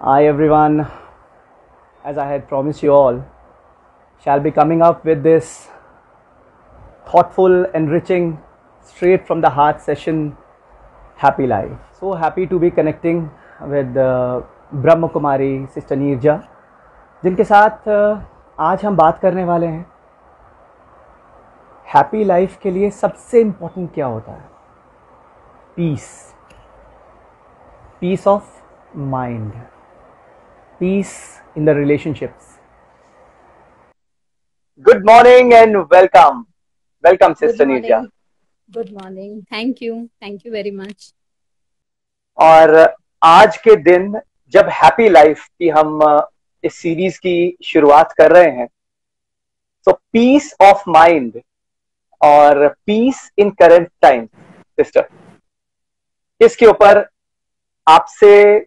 Hi everyone, as I had promised you all, shall be coming up with this thoughtful, enriching, straight from the heart session, Happy Life. So happy to be connecting with Brahma Kumari, Sister Neerja, जिनके साथ आज हम बात करने वाले हैं happy life के लिए सबसे इम्पोर्टेंट क्या होता है। Peace, peace of mind, peace in the relationships. Good morning and welcome. Welcome, Sister Neerja. Good morning. Thank you very much. और आज के दिन जब हैप्पी लाइफ की हम इस सीरीज की शुरुआत कर रहे हैं, तो पीस ऑफ माइंड और पीस इन करंट टाइम, सिस्टर, इसके ऊपर आपसे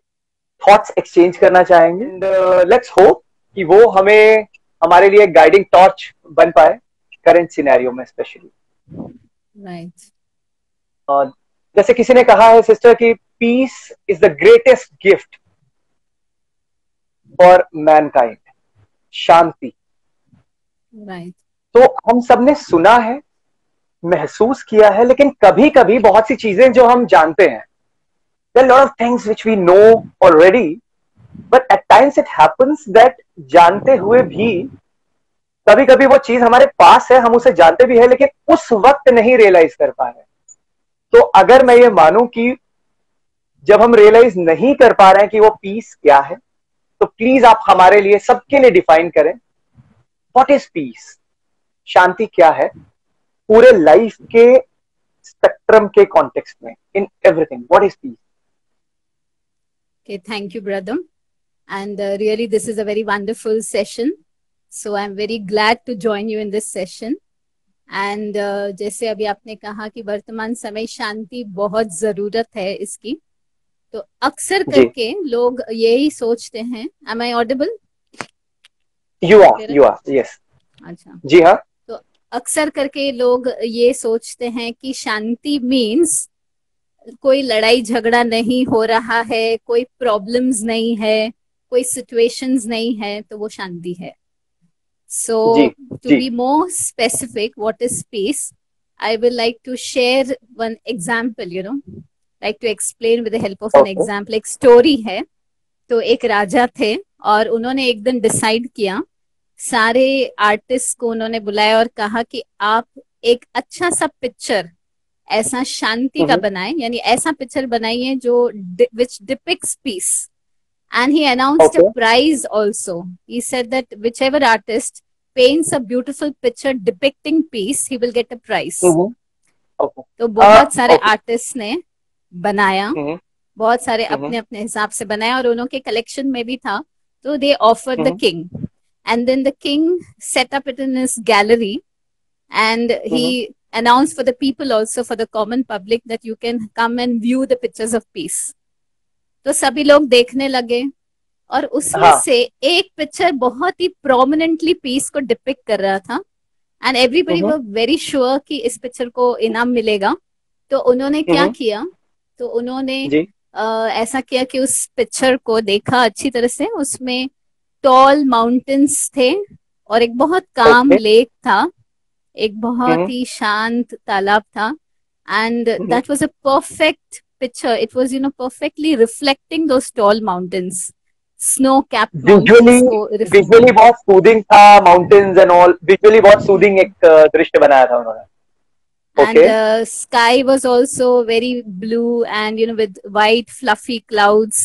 थॉट्स एक्सचेंज करना चाहेंगे। एंड लेट्स होप कि वो हमें हमारे लिए गाइडिंग टॉर्च बन पाए करंट सिनेरियो में स्पेशली। राइट। जैसे किसी ने कहा है सिस्टर कि peace is the greatest gift for mankind, शांति। राइट। तो हम सबने सुना है, महसूस किया है, लेकिन कभी कभी बहुत सी चीजें जो हम जानते हैं, there are a lot of things which we know already, but at times it happens that जानते हुए भी कभी कभी वो चीज हमारे पास है, हम उसे जानते भी है, लेकिन उस वक्त नहीं रियलाइज कर पा रहे। तो अगर मैं ये मानूं कि जब हम रियलाइज नहीं कर पा रहे हैं कि वो पीस क्या है, तो प्लीज आप हमारे लिए, सबके लिए डिफाइन करें, व्हाट इज पीस, शांति क्या है पूरे लाइफ के स्पेक्ट्रम के कॉन्टेक्स्ट में, in everything, what is piece. Okay, thank you, brother. And really, this is a very wonderful session. So I'm very glad to join you in this session. And जैसे अभी आपने कहा कि वर्तमान समय शांति बहुत जरूरत है इसकी, तो अक्सर करके लोग यही सोचते हैं। Am I audible? You are, yes. अच्छा, जी हाँ। तो अक्सर करके लोग ये सोचते हैं कि शांति मीन्स कोई लड़ाई झगड़ा नहीं हो रहा है, कोई प्रॉब्लम्स नहीं है, कोई सिचुएशंस नहीं है, तो वो शांति है। So to be more specific, what is peace, I will like to share one example, like to explain with the help of an example. एक स्टोरी है। तो एक राजा थे और उन्होंने एक दिन डिसाइड किया, सारे आर्टिस्ट को उन्होंने बुलाया और कहा कि आप एक अच्छा सा पिक्चर ऐसा शांति का बनाए, यानी ऐसा पिक्चर बनाइए जो which depicts peace. And he announced a prize also. He said that whichever artist paints a beautiful picture depicting peace, he will get a prize. तो बहुत सारे आर्टिस्ट ने बनाया, बहुत सारे अपने अपने हिसाब से बनाया, और उन्होंने कलेक्शन में भी था। तो they offered the king, and then the king set up it in his gallery, and he announce for the people also, for the common public, that you can come and view the pictures of peace. तो सभी लोग देखने लगे और उसमें से एक picture बहुत ही प्रोमिनेंटली पीस को डिपिक्ट कर रहा था, and everybody were very sure कि इस पिक्चर को इनाम मिलेगा। तो उन्होंने क्या किया, तो उन्होंने ऐसा किया कि उस पिक्चर को देखा अच्छी तरह से। उसमें टॉल माउंटेन्स थे और एक बहुत काम लेक था, एक बहुत ही शांत तालाब था, and that was a perfect picture. It was perfectly reflecting those tall mountains, snow capped mountains को। विजुअली बहुत सूदिंग था, माउंटेन्स एंड ऑल, विजुअली बहुत सूदिंग एक दृश्य बनाया था उन्होंने। And sky was also very blue and with white fluffy clouds.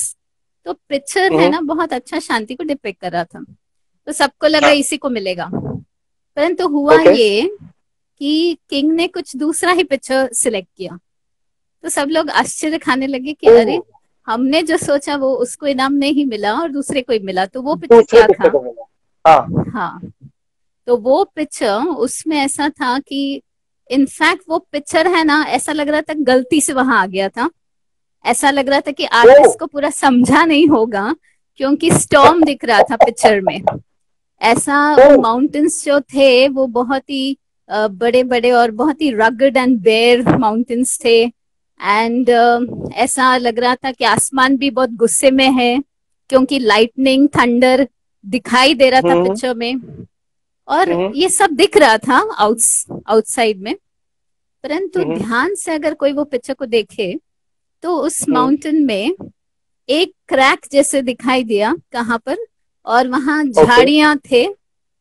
तो पिक्चर है ना, बहुत अच्छा शांति को डिपिक्ट कर रहा था। तो सबको लगा इसी को मिलेगा, परंतु हुआ ये कि किंग ने कुछ दूसरा ही पिक्चर सिलेक्ट किया। तो सब लोग आश्चर्य खाने लगे कि अरे, हमने जो सोचा वो उसको इनाम नहीं मिला और दूसरे को ही मिला। तो वो पिक्चर क्या था? हाँ, तो वो पिक्चर, उसमें ऐसा था कि इनफैक्ट वो पिक्चर है ना, ऐसा लग रहा था गलती से वहां आ गया था। ऐसा लग रहा था कि आर्टिस्ट को पूरा समझा नहीं होगा, क्योंकि स्टॉर्म दिख रहा था पिक्चर में। ऐसा वो माउंटेन्स जो थे वो बहुत ही बड़े बड़े और बहुत ही रगड एंड बेयर माउंटेन्स थे, एंड ऐसा लग रहा था कि आसमान भी बहुत गुस्से में है, क्योंकि लाइटनिंग थंडर दिखाई दे रहा था हम्म पिक्चर में, और हम्म ये सब दिख रहा था आउटसाइड में। परंतु हम्म ध्यान से अगर कोई वो पिक्चर को देखे तो उस हम्म माउंटेन में एक क्रैक जैसे दिखाई दिया कहाँ पर, और वहां ओके झाड़ियां थे,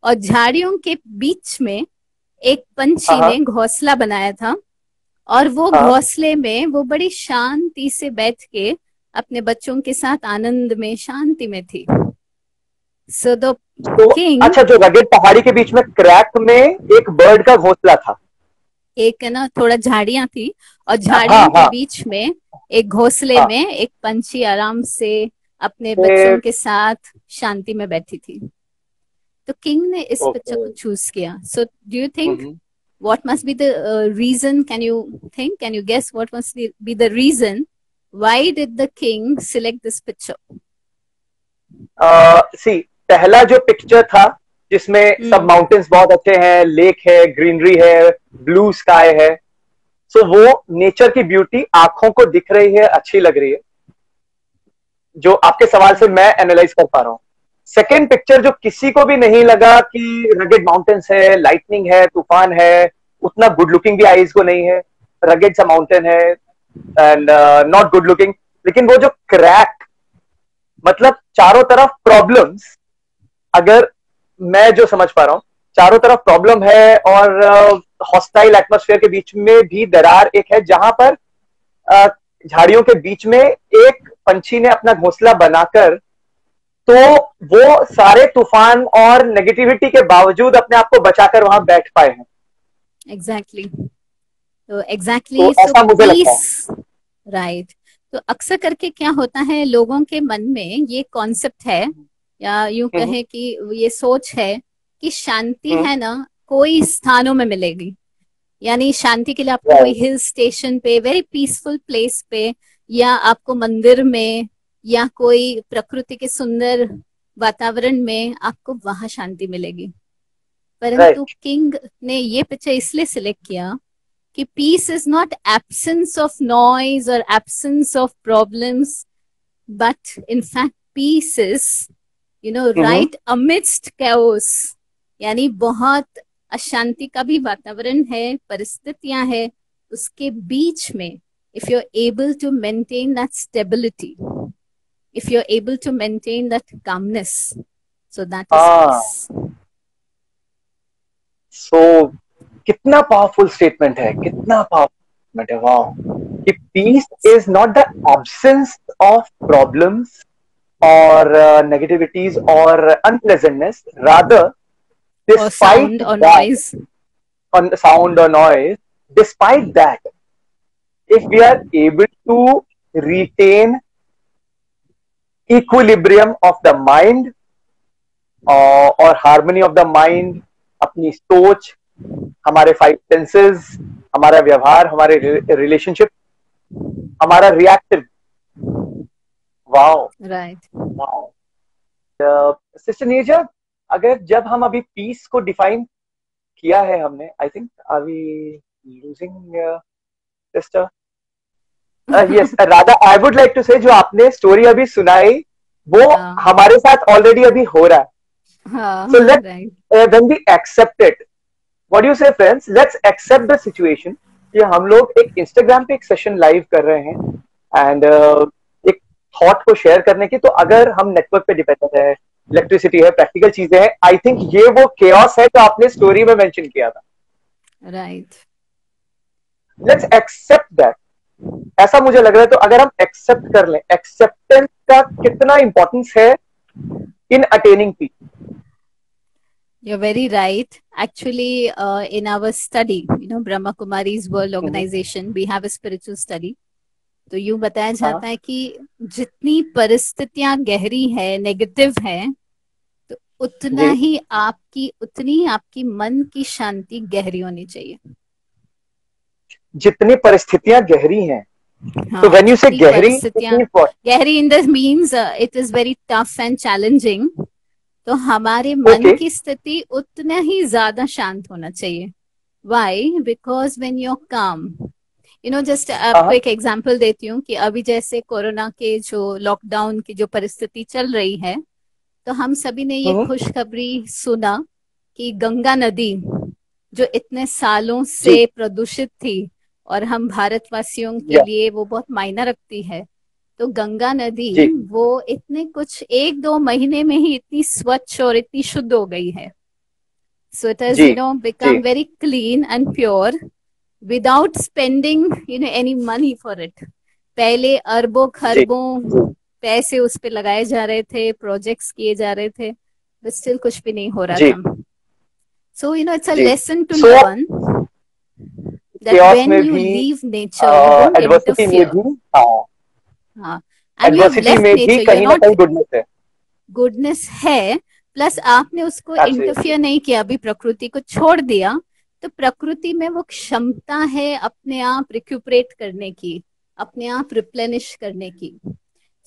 और झाड़ियों के बीच में एक हाँ पंछी हाँ ने घोंसला बनाया था, और वो हाँ घोंसले में वो बड़ी शांति से बैठ के अपने बच्चों के साथ आनंद में शांति में थी। सो द तो किंग, अच्छा, जो रगेड पहाड़ी के बीच में क्रैक में एक बर्ड का घोंसला था। एक है ना थोड़ा झाड़ियां थी, और हाँ झाड़ियों के हाँ बीच में एक घोंसले हाँ में एक पंछी आराम से अपने ए, बच्चों के साथ शांति में बैठी थी। तो किंग ने इस पिक्चर ओके को चूज किया। So do you think hmm. what must be the reason? Can you think, can you guess what must be the reason why did the king select this picture? सी, पहला जो picture था जिसमें सब Hmm. Mountains बहुत अच्छे हैं, lake है, greenery है, ब्लू स्काई है, सो वो नेचर की ब्यूटी आंखों को दिख रही है, अच्छी लग रही है, जो आपके सवाल से Right. मैं एनालाइज कर पा रहा हूँ। सेकेंड पिक्चर जो किसी को भी नहीं लगा कि रगेड माउंटेन्स है, लाइटनिंग है, तूफान है, उतना गुड लुकिंग भी आईज को नहीं है, रगेड सा माउंटेन है एंड नॉट गुड लुकिंग, लेकिन वो जो क्रैक, मतलब चारों तरफ प्रॉब्लम्स, अगर मैं जो समझ पा रहा हूँ, चारों तरफ प्रॉब्लम है और हॉस्टाइल एटमोस्फेयर के बीच में भी दरार एक है, जहां पर अ, झाड़ियों के बीच में एक पंछी ने अपना घोंसला बनाकर, तो वो सारे तूफान और नेगेटिविटी के बावजूद अपने आप को बचाकर वहां बैठ पाए हैं। Exactly. तो तो exactly, so ऐसा मुझे लगता है। peace. Right. तो अक्सर करके क्या होता है, लोगों के मन में ये कॉन्सेप्ट है, या यूं हम्म कहे कि ये सोच है कि शांति हम्म है ना कोई स्थानों में मिलेगी। यानी शांति के लिए आपको कोई राइट हिल स्टेशन पे, वेरी पीसफुल प्लेस पे, या आपको मंदिर में, या कोई प्रकृति के सुंदर वातावरण में आपको वहां शांति मिलेगी। परंतु राइट किंग ने ये पिक्चर इसलिए सिलेक्ट किया कि peace is not absence of noise और absence of problems, but in fact peace is right amidst chaos. यानी बहुत अशांति का भी वातावरण है, परिस्थितियां है, उसके बीच में if you are able to maintain that stability, if you're able to maintain that calmness, so that is हाँ, peace. सो कितना पावरफुल स्टेटमेंट है, कितना पावरफुल स्टेटमेंट है, वाह, कि peace is not the absence of problems और negativities or unpleasantness, rather Or despite sound or that, noise. on sound or noise, despite that, if we are able to retain equilibrium of the mind और harmony of the mind, अपनी सोच, हमारे five senses, हमारा व्यवहार, हमारे relationship, हमारा reaction, wow Right. Wow. Sister Neerja, अगर जब हम अभी पीस को डिफाइन किया है हमने, I think are we losing sister? Yes, Radha, I would like to say जो आपने स्टोरी अभी सुनाई वो हाँ हमारे साथ ऑलरेडी अभी हो रहा है। हाँ। So let, Right. When we accept it, what you say friends, let's accept the situation कि हम लोग एक इंस्टाग्राम पे एक सेशन लाइव कर रहे हैं एंड एक थॉट को शेयर करने की, तो अगर हम नेटवर्क पे डिपेंडेंट है, इलेक्ट्रिसिटी है, प्रैक्टिकल चीजें हैं, आई थिंक ये वो केओस है जो आपने स्टोरी में मेंशन किया था। Right. लेट्स एक्सेप्ट दैट, ऐसा मुझे लग रहा है। तो अगर हम एक्सेप्ट कर लें, एक्सेप्टेंस का कितना इंपॉर्टेंस है in attaining peace. You're very right. Actually, in our study, Brahma Kumari's World Organization, we have a spiritual study. तो यूं बताया हाँ जाता है कि जितनी परिस्थितियां गहरी है, नेगेटिव है, तो जी, उतनी आपकी मन की शांति गहरी होनी चाहिए। जितनी परिस्थितियां गहरी हैं, तो हाँ, व्हेन यू से जितनी गहरी, परिस्थितियां इतनी गहरी in the means it is very tough and challenging, तो हमारे मन ओके की स्थिति उतना ही ज्यादा शांत होना चाहिए। Why? Because when you are calm, just हाँ आपको हाँ, एक एग्जांपल देती हूँ कि अभी जैसे कोरोना के जो लॉकडाउन की जो परिस्थिति चल रही है, तो हम सभी ने ये हम्म, खुशखबरी सुना कि गंगा नदी जो इतने सालों जी से प्रदूषित थी और हम भारतवासियों के या लिए वो बहुत मायना रखती है, तो गंगा नदी जी वो इतने कुछ 1-2 महीने में ही इतनी स्वच्छ और इतनी शुद्ध हो गई है. So it has, ji ji become very clean and pure without spending, any money for it. पहले अरबों जी खरबों पैसे उस पे लगाए जा रहे थे, प्रोजेक्ट्स किए जा रहे थे, बट स्टिल कुछ भी नहीं हो रहा जी था. So, it's a जी। lesson to so learn that chaos when में you भी, leave nature, you don't adversity में interfere. भी, हाँ, हाँ. And you have adversity left में भी nature, you're कहीं ना not, कहीं गुडनेस है। गुडनेस है, प्लस आपने उसको एब्सोल्युटली इंटरफियर नहीं किया, अभी प्रकृति को छोड़ दिया, तो प्रकृति में वो क्षमता है अपने आप रिक्यूपरेट करने की, अपने आप रिप्लेनिश करने की.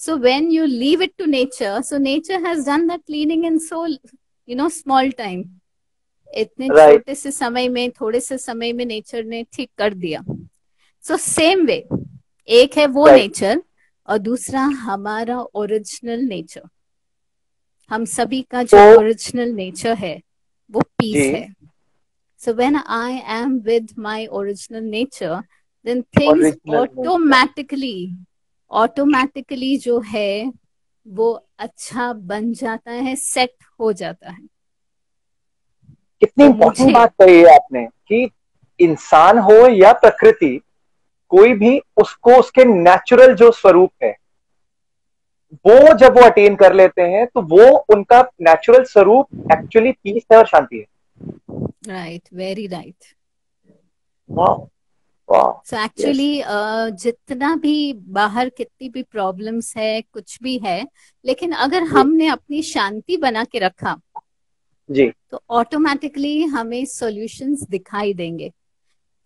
So when you leave it to nature, so nature has done that cleaning in so small time. इतने राइट छोटे से समय में, थोड़े से समय में नेचर ने ठीक कर दिया. सो सेम वे, एक है वो राइट। नेचर और दूसरा हमारा ओरिजिनल नेचर. हम सभी का जो तो ओरिजिनल नेचर है वो पीस जी, है. So when I am with my original nature, then things original nature automatically automatically जो है वो अच्छा बन जाता है, सेट हो जाता है. कितनी तो इंपॉर्टेंट मुझे, बात कही है आपने कि इंसान हो या प्रकृति, कोई भी उसको उसके नेचुरल जो स्वरूप है वो जब वो अटेन कर लेते हैं तो वो उनका नेचुरल स्वरूप एक्चुअली पीस है और शांति है। Right, very right. वाह, वाह। So yes. एक्चुअली जितना भी बाहर कितनी भी प्रॉब्लम्स है, कुछ भी है, लेकिन अगर जी हमने अपनी शांति बना के रखा जी। तो ऑटोमेटिकली हमें सॉल्यूशंस दिखाई देंगे.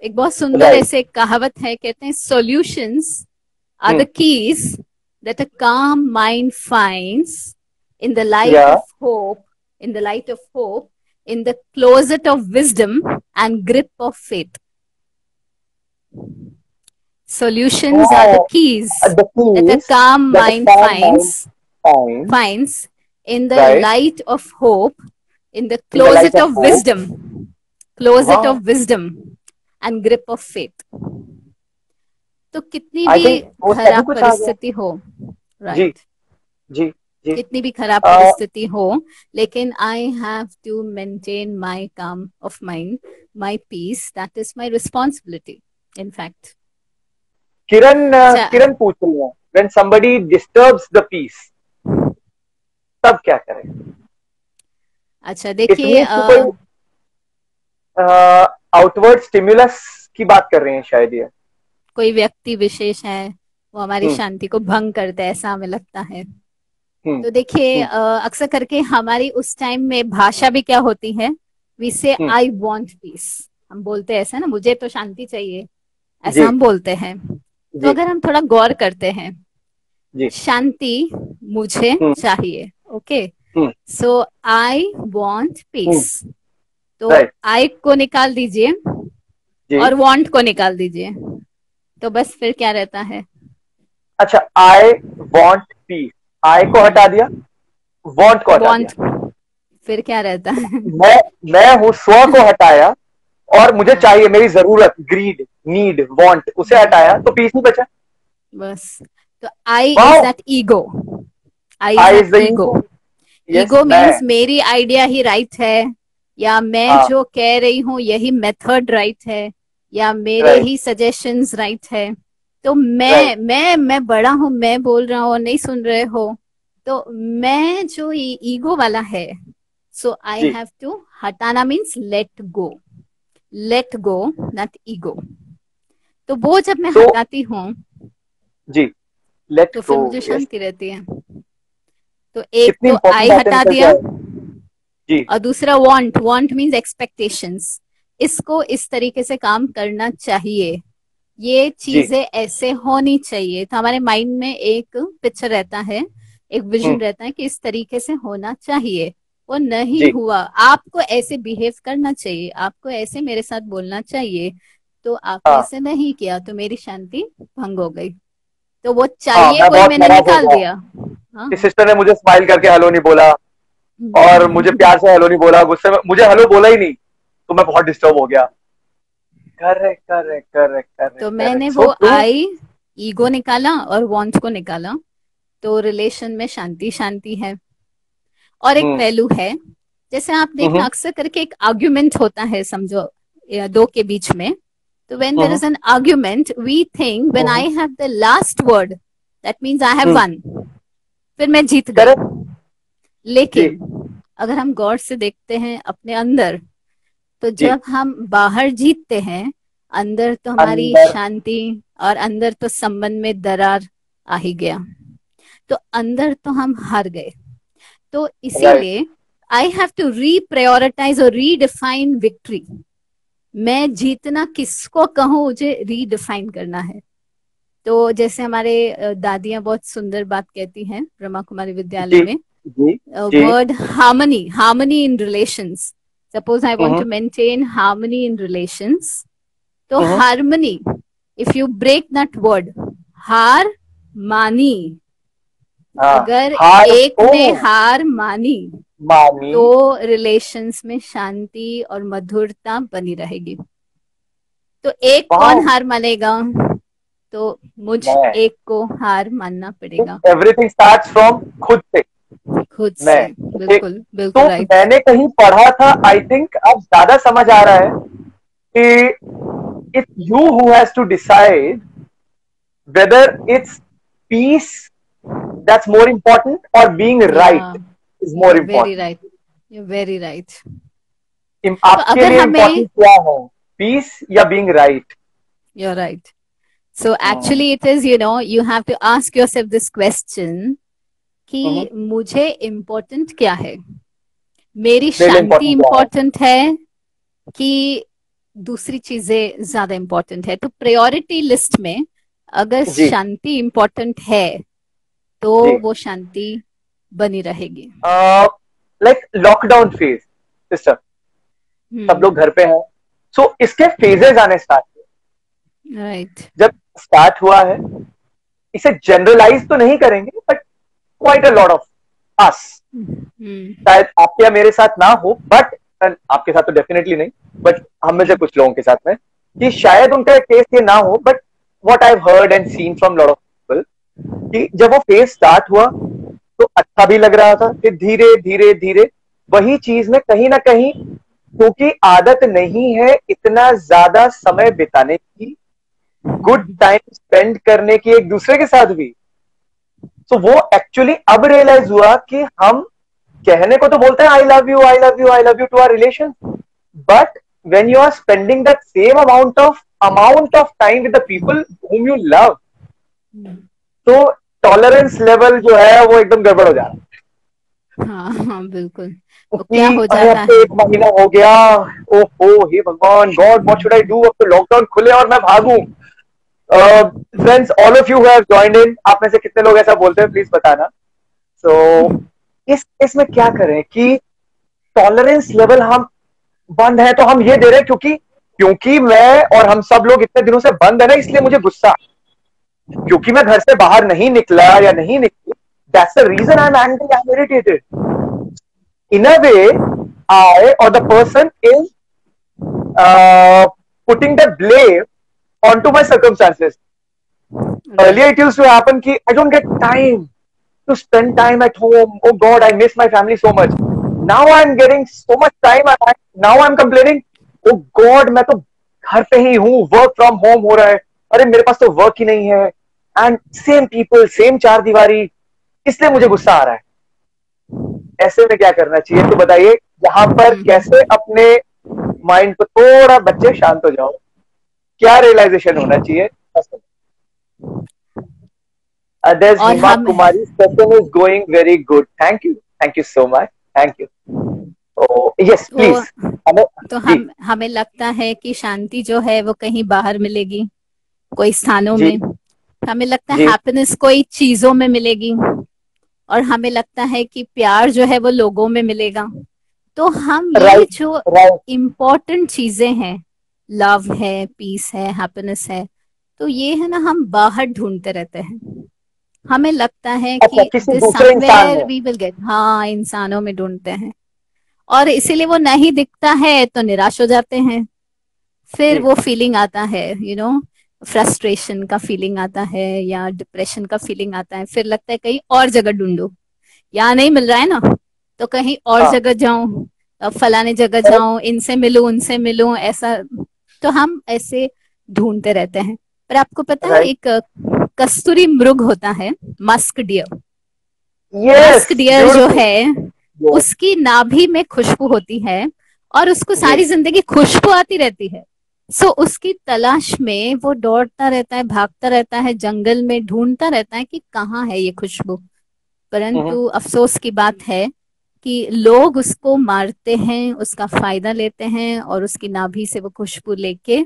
एक बहुत सुंदर राइट। ऐसे कहावत है, कहते हैं solutions are hmm. The keys that a calm mind finds in the light या of hope, in the light of hope, in the closet of wisdom and grip of faith. Solutions are the वाह, keys the that a keys calm that a mind काम mind finds find, finds in the right, light of hope, in the in the light closet of of hope. wisdom, closet वाह, of wisdom and grip of faith. तो कितनी आई भी think वो सही खराब कुछ आ गया। परिस्थिति हो, जी राइट, जी जी। कितनी भी खराब आ, परिस्थिति हो, लेकिन I have to maintain my calm of mind, my peace, that is my responsibility in fact. Kiran, अच्छा. किरण पूछ रही है, when somebody disturbs the peace तब क्या करें? अच्छा, इट देखिए, मीन्स कोई आउटवर्ड स्टिमुलस की बात कर रहे हैं शायद ये। कोई व्यक्ति विशेष है, वो हमारी हम्म शांति को भंग करता है, ऐसा हमें लगता है. हम्म तो देखिए, हम्म अक्सर करके हमारी उस टाइम में भाषा भी क्या होती है, वी से हम्म। I want piece. हम बोलते हैं ऐसा ना, मुझे तो शांति चाहिए, ऐसा जी हम बोलते हैं. तो जी अगर हम थोड़ा गौर करते हैं, जी। शांति मुझे हम्म चाहिए, okay, hmm so I want hmm. Peace. तो राइट। आई को निकाल दीजिए जी। और वांट को निकाल दीजिए, तो बस फिर क्या रहता है. अच्छा, आई वॉन्ट पीस, आई को हटा दिया, वॉन्ट को हटा दिया। वांट, फिर क्या रहता है. मैं मैं हूं, स्व को हटाया और मुझे हाँ, चाहिए, मेरी जरूरत, ग्रीड, नीड, वांट, उसे हटाया तो पीस नहीं बचा। बस. तो I is wow, that ego. I is I that is the ego. Ego. Yes, ego means मैं। मेरी आइडिया ही राइट है, या मैं हाँ, जो कह रही हूँ यही मेथड राइट है, या मेरे राइट ही सजेशंस राइट है. तो राइट। मैं बड़ा हूँ, मैं बोल रहा हूँ, नहीं सुन रहे हो. तो मैं जो ईगो वाला है, सो आई जी। हैव टू हटाना, means let go, let go that ego. तो वो जब मैं सो हटाती हूँ जी, लेट तो गो। फिर मुझे यस। शांति रहती है. तो एक कितनी तो इंपॉर्टेंट आई बातें हटा निकल के दिया, आए। जी और दूसरा वांट. Want means expectations. इसको इस तरीके से काम करना चाहिए, ये जी। चीजें ऐसे होनी चाहिए. तो हमारे माइंड में एक पिक्चर रहता है, एक विजन हम्म। रहता है कि इस तरीके से होना चाहिए. वो नहीं जी हुआ, आपको ऐसे बिहेव करना चाहिए, आपको ऐसे मेरे साथ बोलना चाहिए, तो आपने हाँ ऐसे नहीं किया तो मेरी शांति भंग हो गई। तो वो हाँ, चाहिए मैं कोई बहुत मैंने नाराज हो निकाल गया दिया। हाँ। कि सिस्टर ने मुझे स्माइल करके हेलो नहीं बोला, और मुझे प्यार से हेलो नहीं बोला, गुस्से में मुझे हेलो बोला ही नहीं, तो मैं बहुत डिस्टर्ब हो गया। करेक्ट करेक्ट करेक्ट तो करेक्ट मैंने करेक्ट, वो सो ट्रू। आई ईगो निकाला और वांट को निकाला, तो रिलेशन में शांति शांति है। और एक हम्म पहलू है, जैसे आप देखना हम्म अक्सर करके एक आर्ग्यूमेंट होता है समझो या दो के बीच में, तो when there hmm is an argument we think when hmm I have the last word that means I have hmm, one, फिर मैं जीत गई। करेक्ट। जी लेकिन अगर हम गौर से देखते हैं अपने अंदर, तो जी। जब हम बाहर जीतते हैं, अंदर तो हमारी अंदर। शांति और अंदर तो संबंध में दरार आ ही गया। तो अंदर तो हम हार गए। तो राइट। इसीलिए आई हैव टू रीप्रायोरिटाइज और रीडिफाइन विक्ट्री। मैं जीतना किसको कहूं, मुझे रीडिफाइन करना है। तो जैसे हमारे दादियां बहुत सुंदर बात कहती हैं ब्रह्मा कुमारी विद्यालय जी में, जी जी। Word harmony, harmony in relations. Suppose I want hmm to maintain harmony in relations, तो hmm. Harmony, if you break that word, हार मानी, हाँ। अगर हार। एक ओ। ने हार मानी, मानी। तो रिलेशंस में शांति और मधुरता बनी रहेगी। तो एक कौन वाओ। हार मानेगा, तो मुझ मैं। एक को हार मानना पड़ेगा। एवरीथिंग स्टार्ट्स फ्रॉम खुद से। खुद मैं। से। एक। बिल्कुल तो बिल्कुल राइट। मैंने कहीं पढ़ा था, आई थिंक अब ज्यादा समझ आ रहा है कि it's you who has to decide whether it's peace that's more important or being या right is more you very important. Right, you very right. तो आपके अगर लिए हमें, इंपॉर्टेंट क्या है, पीस या being right? You right, so actually it is, you know, you have to ask yourself this question कि मुझे इम्पोर्टेंट क्या है। मेरी मेरे लिए शांति इंपॉर्टेंट क्या है? इम्पोर्टेंट है कि दूसरी चीजें ज्यादा इम्पोर्टेंट है। तो प्रायोरिटी लिस्ट में अगर जी शांति इम्पोर्टेंट है, तो जी। वो शांति बनी रहेगी। लाइक लॉकडाउन फेज, सिस्टर, सब हम्म। लोग घर पे हैं, सो इसके फेजेस आने स्टार्ट हुए। राइट। जब स्टार्ट हुआ है, इसे जनरलाइज तो नहीं करेंगे, but quite a lot of us, hmm. शायद आपके या मेरे साथ ना हो, बट आपके साथ तो डेफिनेटली नहीं, बट हम में से कुछ लोगों के साथ में, कि शायद उनका केस ये ना हो, but what I heard and seen from lot of people, कि जब वो फेज स्टार्ट हुआ तो अच्छा भी लग रहा था, फिर धीरे धीरे धीरे वही चीज में कहीं ना कहीं, क्योंकि आदत नहीं है इतना ज्यादा समय बिताने की, गुड टाइम स्पेंड करने की एक दूसरे के साथ भी, तो वो एक्चुअली अब रियलाइज हुआ कि हम कहने को तो बोलते हैं I love you I love you I love you to our relation, but when you are spending that same amount of time with the people whom you love, तो टॉलरेंस लेवल जो है वो एकदम गड़बड़ हो जा रहा है। हाँ हाँ बिल्कुल। वो कि क्या हो अरे अब जाता तो है। 1 महीना हो गया, ओहो हे भगवान, God what should I do, अब तो लॉकडाउन खुले और मैं भागूं। Friends, all of you have joined in, आप में से कितने लोग ऐसा बोलते हैं प्लीज बताना। सो इस इसमें क्या करें कि टॉलरेंस लेवल हम बंद है, तो हम ये दे रहे हैं क्योंकि क्योंकि मैं और हम सब लोग इतने दिनों से बंद है ना, इसलिए मुझे गुस्सा, क्योंकि मैं घर से बाहर नहीं निकला या नहीं निकली, that's the reason I am angry, I am irritated. In a way, I or the person is putting the blame onto my circumstances. Right. Earlier, it used to happen कि I don't get time to spend time at home. Oh God, I miss my family so much. Now I'm getting so much time. Now I'm complaining. Oh God, मैं तो घर पे ही हूँ, work from home हो रहा है, अरे मेरे पास तो वर्क ही नहीं है, एंड सेम पीपल, सेम चार दीवारी, इसलिए मुझे गुस्सा आ रहा है। ऐसे में क्या करना चाहिए, तो बताइए, यहाँ पर कैसे अपने माइंड को थोड़ा, बच्चे शांत हो जाओ, क्या रियलाइजेशन होना चाहिए? There's और Hima हम, Kumari, session is going very good. Thank you so much. Thank you. Oh, yes, तो please. हमें। तो जी हमें लगता है कि शांति जो है वो कहीं बाहर मिलेगी, कोई स्थानों जी में। हमें लगता है जी। हैप्पीनेस कोई चीजों में मिलेगी, और हमें लगता है कि प्यार जो है वो लोगों में मिलेगा। तो हम ये राइट जो राइट। इम्पोर्टेंट चीजें हैं, लव है, पीस है, हैप्पीनेस है, तो ये है ना हम बाहर ढूंढते रहते हैं। हमें लगता है अच्छा, कि किसी दिस दूसरे इंसान समवेयर में। वी विल गेट, हाँ इंसानों में ढूंढते हैं, और इसीलिए वो नहीं दिखता है तो निराश हो जाते हैं। फिर जी। वो फीलिंग आता है, फ्रस्ट्रेशन का फीलिंग आता है या डिप्रेशन का फीलिंग आता है, फिर लगता है कहीं और जगह ढूंढो, यहाँ नहीं मिल रहा है ना तो कहीं और हाँ। जगह जाऊं, फलाने जगह करेक्ट। जाऊं, इनसे मिलूं उनसे मिलूं, ऐसा। तो हम ऐसे ढूंढते रहते हैं। पर आपको पता है राइट। एक कस्तूरी मृग होता है, musk deer. Yes, musk deer जो ब्यूटीफुल। है यस। उसकी नाभि में खुशबू होती है, और उसको जी। सारी जिंदगी खुशबू आती रहती है। सो उसकी तलाश में वो दौड़ता रहता है, भागता रहता है, जंगल में ढूंढता रहता है कि कहाँ है ये खुशबू। हम्म। परंतु अफसोस की बात है कि लोग उसको मारते हैं, उसका फायदा लेते हैं, और उसकी नाभि से वो खुशबू लेके ले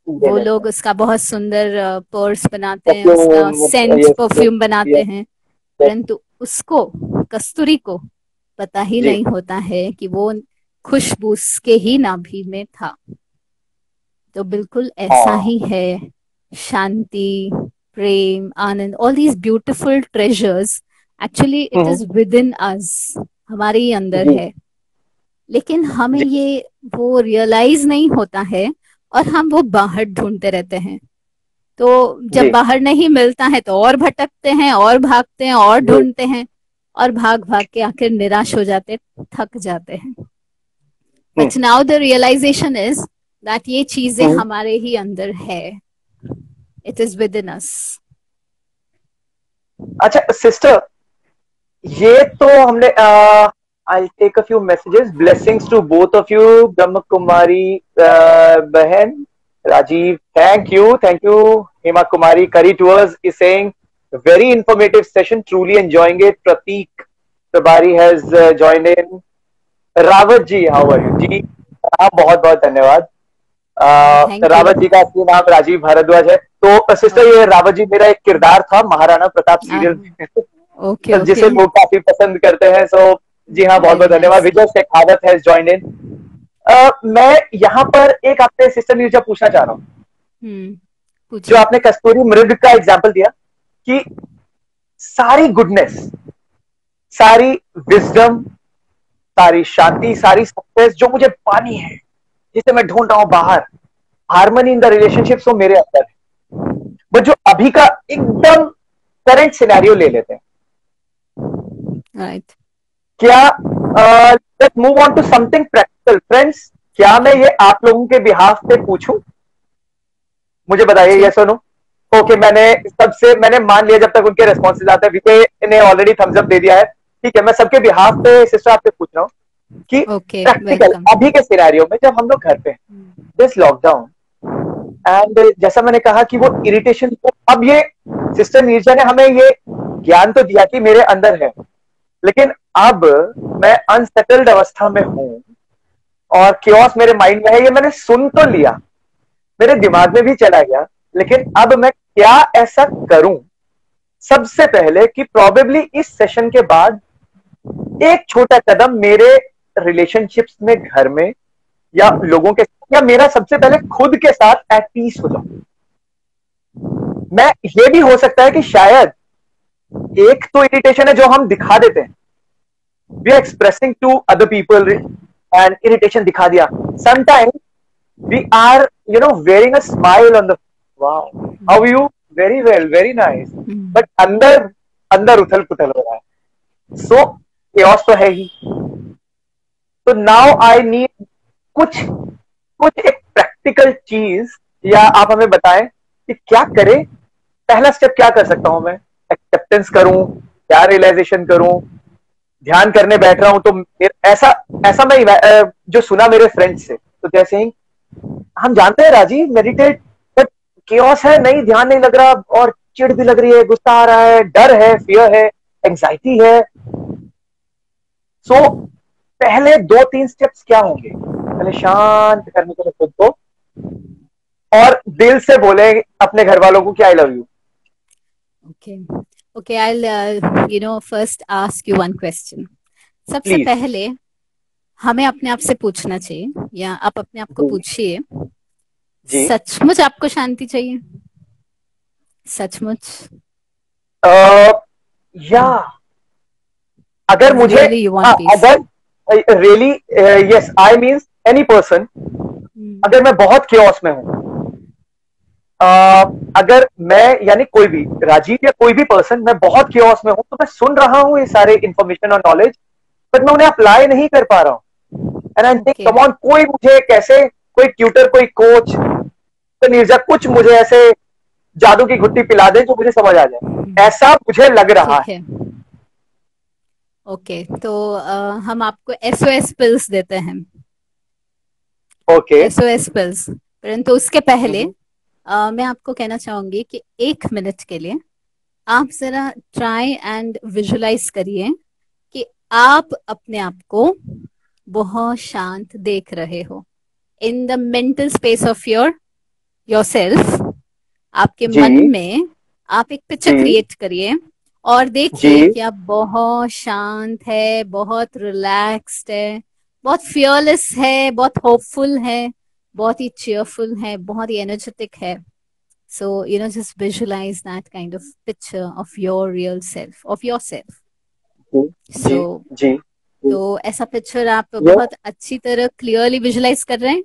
वो लेते लोग हैं। उसका बहुत सुंदर पर्स बनाते हैं, उसका perfume. Scent yes, yes. Perfume बनाते यस। हैं। परंतु उसको, कस्तूरी को पता ही जी। नहीं होता है कि वो खुशबू उसके ही नाभि में था। तो बिल्कुल ऐसा हाँ। ही है। शांति, प्रेम, आनंद, all these beautiful treasures, actually it hmm. Is within us, हमारे ही अंदर जी। है। लेकिन हमें जी। ये वो रियलाइज नहीं होता है, और हम वो बाहर ढूंढते रहते हैं। तो जब जी। बाहर नहीं मिलता है तो और भटकते हैं और भागते हैं और जी। ढूंढते हैं, और भाग भाग के आखिर निराश हो जाते, थक जाते हैं। Hmm. But now the realisation is that ये चीजें हम्म। हमारे ही अंदर है, it is within us. अच्छा सिस्टर, ये तो हमने I take a few messages. Blessings to both of you, Brahma Kumari बहन राजीव, थैंक यू। हेमा कुमारी करी टूअर्स is saying very informative session, truly enjoying it. Pratik Prabhari has joined in. Rawat ji, how are you ji? हाँ, बहुत बहुत धन्यवाद। Thank you. रावत जी का असली नाम राजीव भारद्वाज है। तो सिस्टर, ये रावत जी मेरा एक किरदार था महाराणा प्रताप सीरियल ओके में ओके, जिसे लोग काफी पसंद करते हैं। सो जी हाँ, बहुत वेरी बहुत धन्यवाद। Nice. Vijay Shekhawat has joined इन। मैं यहाँ पर एक आपसे सिस्टर नीरजा पूछना चाह रहा हूँ। जो पूछिए। आपने कस्तूरी मृग का एग्जाम्पल दिया कि सारी गुडनेस, सारी विजडम, सारी शांति, सारी सक्सेस जो मुझे पानी है, जिसे मैं ढूंढ रहा हूं बाहर, हार्मनी इन द रिलेशनशिप्स, वो मेरे अंदर है। वो जो अभी का एकदम करंट सिनेरियो ले लेते हैं। राइट। क्या let's move on to something practical friends. क्या मैं ओके, ये आप लोगों के बिहाफ पे पूछूं? मुझे बताइए, पूछिए। यस और नो। ओके, मैंने मान लिया जब तक उनके रेस्पॉन्सेज आते हैं। विजय ने ऑलरेडी थम्स अप दे दिया है। ठीक है, मैं सबके बिहाफ पे सिस्टर आपसे पूछ रहा हूँ कि ओके, प्रैक्टिकल वेलकम। अभी के सिनेरियो में जब हम लोग घर पे हैं, दिस लॉकडाउन, एंड जैसा मैंने कहा कि वो इरिटेशन को, अब ये सिस्टर नीरजा ने हमें ये ज्ञान तो दिया कि मेरे अंदर है, लेकिन अब मैं अनसेटल्ड अवस्था में हूं और क्योस मेरे माइंड में है। ये मैंने सुन तो लिया, मेरे दिमाग में भी चला गया, लेकिन अब मैं क्या ऐसा करूं? सबसे पहले कि प्रोबेबली इस सेशन के बाद एक छोटा कदम मेरे रिलेशनशिप्स में, घर में, या लोगों के, या मेरा सबसे पहले खुद के साथ एट पीस हो जाऊं। मैं, ये भी हो सकता है कि शायद एक तो इरिटेशन है जो हम दिखा देते हैं, we are expressing to other people and irritation दिखा दिया। Sometime we are wearing a smile on the, wow how you, very well, very nice, but अंदर अंदर उथल पुथल हो रहा है। सो chaos तो है ही। तो नाउ आई नीड कुछ कुछ एक प्रैक्टिकल चीज, या आप हमें बताएं कि क्या करें। पहला स्टेप क्या कर सकता हूं मैं? एक्सेप्टेंस करूं, क्या रियलाइजेशन करूं? ध्यान करने बैठ रहा हूं तो ऐसा ऐसा मैं जो सुना मेरे फ्रेंड से, तो जैसे ही हम जानते हैं राजीव, मेडिटेट, बट केओस है, नहीं ध्यान नहीं लग रहा, और चिढ़ भी लग रही है, गुस्सा आ रहा है, डर है, फियर है, एंग्जाइटी है। सो पहले दो तीन स्टेप्स क्या होंगे? पहले शांत करने के लिए खुद को, और दिल से बोले अपने घर वालों को कि आई love you. Okay okay, I first ask you one question. सबसे प्लीज। पहले हमें अपने आप से पूछना चाहिए, या आप अपने आप को पूछिए जी। सचमुच आपको शांति चाहिए? सचमुच? या अगर मुझे रियली यू वांट पीस? अगर really yes I means any person, अगर मैं बहुत क्योस में हूं, अगर मैं यानी कोई भी राजीव या कोई भी पर्सन मैं बहुत क्योस में हूं, तो मैं सुन रहा हूं ये सारे इंफॉर्मेशन और नॉलेज, बट मैं उन्हें अप्लाई नहीं कर पा रहा हूं। And I think okay. Come on, कोई मुझे कैसे, कोई ट्यूटर, कोई कोच, तो निर्जा कुछ मुझे ऐसे जादू की घुट्टी पिला दे जो मुझे समझ आ जाए, ऐसा मुझे लग रहा ठीक है। है। ओके, तो हम आपको एसओएस पिल्स देते हैं। ओके। एसओएस पिल्स, परंतु उसके पहले मैं आपको कहना चाहूंगी कि 1 मिनट के लिए आप जरा ट्राई एंड विजुलाइज करिए कि आप अपने आप को बहुत शांत देख रहे हो in the mental space of your self. आपके जी मन में आप एक पिक्चर जी क्रिएट करिए और देखिए जी कि आप बहुत शांत है, बहुत रिलैक्स्ड है, बहुत फियरलेस है, बहुत होपफुल है, बहुत ही चेयरफुल है, बहुत ही एनर्जेटिक है। So, just visualize that kind of picture of your real self, of yourself. जी जी So, जी जी। तो ऐसा पिक्चर आप ये बहुत अच्छी तरह क्लियरली विजुलाइज कर रहे हैं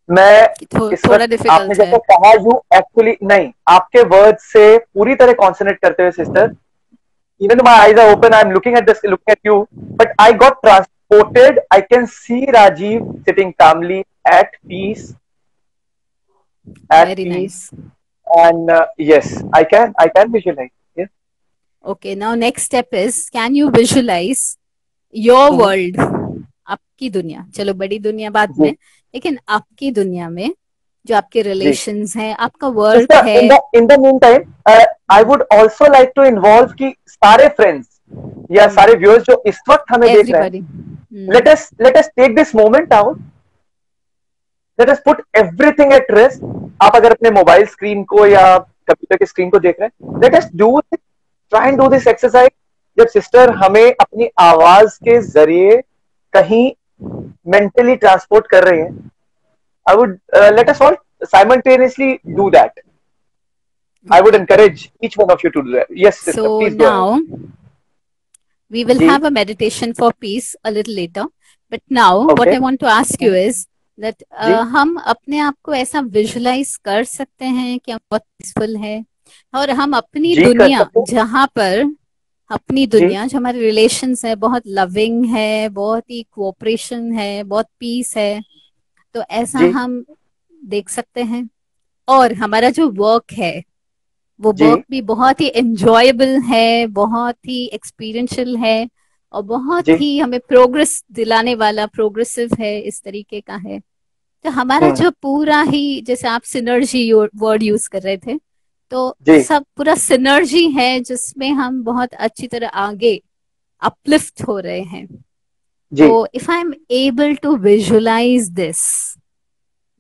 मैं कि इस थोड़ा वक्त आपने डिफिकल्ट है? जैसे कहा, यू एक्चुअली नहीं, आपके वर्ड से पूरी तरह कॉन्सनट्रेट करते हुए sister, even though my eyes are open, I'm looking at this, looking at you, but I got transported. I can see Rajiv sitting calmly at peace, at very peace, nice. and yes, I can visualize. Yes. Okay, now next step is, can you visualise your Mhm. World? आपकी दुनिया, चलो बड़ी दुनिया बाद में, जी लेकिन आपकी दुनिया में जो आपके जी। रिलेशंस हैं, आपका वर्क Sister, है। in the meantime, I would also like to involve कि सारे friends या सारे viewers जो इस वक्त हमें देख रहे हैं, everybody. let us take this moment out. Let us put everything at rest. आप अगर अपने मोबाइल स्क्रीन को या कंप्यूटर की स्क्रीन को देख रहे हैं, let us do this, try and do this exercise. जब सिस्टर हमें अपनी आवाज के जरिए कहीं मेंटली ट्रांसपोर्ट कर रहे हैं, I would let us all simultaneously do that. I would okay, encourage each one of you to do that. Yes, sister, so please go ahead. now we will जी have a meditation for peace a little later, but now what okay I want to ask you is that जी हम अपने आप को ऐसा visualise कर सकते हैं कि हम बहुत पीसफुल है, और हम अपनी जी कर दुनिया सकते हैं। जहाँ पर, अपनी जी दुनिया जो हमारे रिलेशंस है बहुत लविंग है, बहुत ही कोऑपरेशन है, बहुत पीस है, तो ऐसा जी हम देख सकते हैं। और हमारा जो वर्क है वो जी वर्क भी बहुत ही एंजॉयबल है, बहुत ही एक्सपीरियंशियल है, और बहुत जी। ही हमें प्रोग्रेस दिलाने वाला, प्रोग्रेसिव है, इस तरीके का है। तो हमारा हम्म। जो पूरा ही, जैसे आप सिनर्जी वर्ड यूज कर रहे थे, तो जी सब पूरा सिनर्जी है जिसमें हम बहुत अच्छी तरह आगे अपलिफ्ट हो रहे हैं। जी। तो if I am able to visualise this,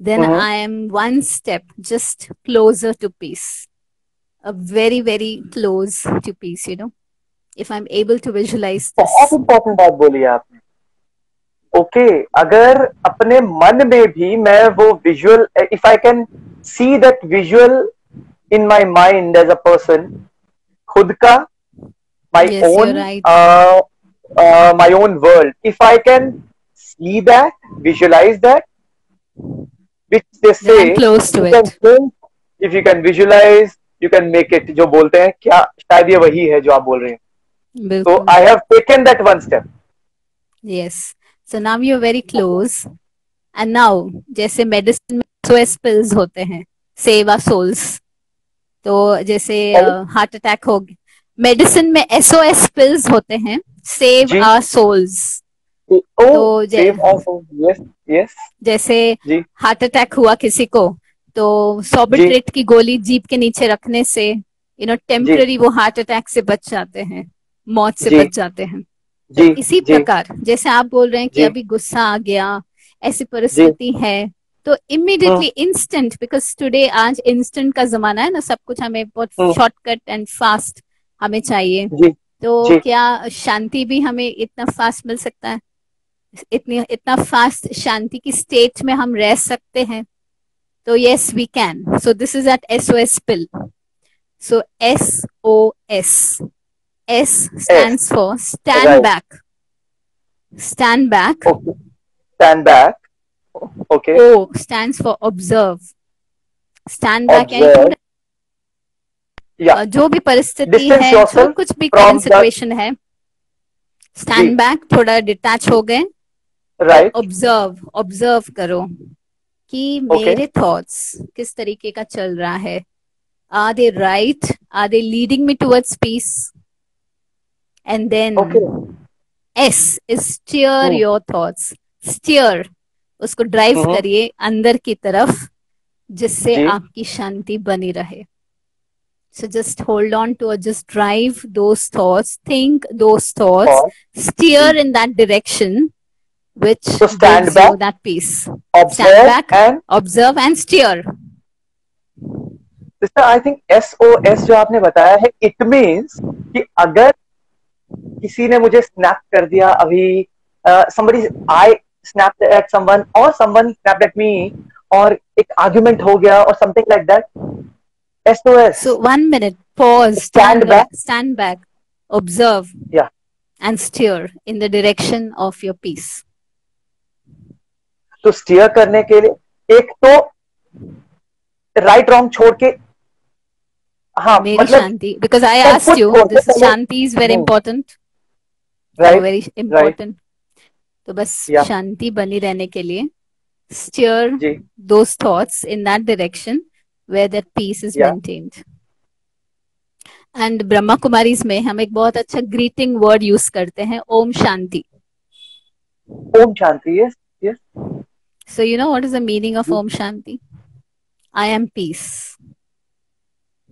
then hmm. I am one step just closer to peace, a very very close to peace, if I'm able to visualize this. बहुत इंपॉर्टेंट बात बोली आपने। Okay, अगर अपने मन में भी मैं वो visual, if I can see that visual in my mind as a person, खुद का, my Yes, you're own, right. My own world, if I can see that, visualise that, which they Then say, I'm close if to you can it. think, if you can visualize, you can make it, जो बोलते हैं क्या, शायद ये वही है जो आप बोल रहे हैं। So बिल्कुल। I have taken that one step. Yes, so now you're very close. And now जैसे मेडिसिन में SOS pills होते हैं, सेव आवर सोल्स, तो जैसे Sorry? हार्ट अटैक हो गया, मेडिसिन में SOS pills होते हैं, सेव जी। Our souls. Oh, तो save also. Yes, yes. जैसे जी हार्ट अटैक हुआ किसी को, तो जी सॉर्बिट्रेट की गोली जीभ के नीचे रखने से जी टेम्पररी वो हार्ट अटैक से बच जाते हैं, मौत से जी बच जाते हैं। तो जी इसी जी प्रकार जैसे आप बोल रहे हैं कि जी अभी गुस्सा आ गया, ऐसी जी। परिस्थिति है, तो इमिडिएटली इंस्टेंट, बिकॉज टुडे आज इंस्टेंट का जमाना है ना, सब कुछ हमें बहुत हम्म। शॉर्टकट एंड फास्ट हमें चाहिए। जी तो जी। क्या शांति भी हमें इतना फास्ट मिल सकता है? इतना फास्ट शांति की स्टेट में हम रह सकते हैं? तो yes we can. So this is at SOS pill. So SOS. S stands for stand right. back. Stand back. Okay. Stand back. Okay. O stands for observe. Stand back यानी Observe. थोड़ा Yeah. जो भी परिस्थिति Distance है, जो yourself कुछ भी from current the situation है, स्टैंड बैक, थोड़ा डिटैच हो गए, right. ऑब्जर्व ऑब्जर्व करो कि Okay. मेरे थॉट्स किस तरीके का चल रहा है. Are they right? Are they leading me towards peace? And then Okay. S is steer your thoughts. Steer, उसको ड्राइव करिए अंदर की तरफ, जिससे जी. आपकी शांति बनी रहे. So just hold on to or just drive those thoughts, think those thoughts, steer in that direction which So stand gives back, you that peace. observe Stand back, and observe and steer. sister, I think SOS जो आपने बताया है, it means कि अगर किसी ने मुझे snap कर दिया अभी, somebody I snapped at someone or someone snapped at me, और एक argument हो गया or something like that. SOS. So 1 minute, pause, stand back, observe, yeah, and steer in the direction of your peace. तो steer करने के लिए एक तो right wrong छोड़ के, हाँ मेरी शांति, because I asked you, this is Shanti is very important, right, very important. तो बस शांति बनी रहने के लिए steer those thoughts in that direction where that peace is maintained. And Brahma Kumaris में हम एक बहुत अच्छा ग्रीटिंग वर्ड यूज करते हैं, Om Shanti. Om Shanti, yes, yes. So you know what is the meaning of Om Shanti? I am peace.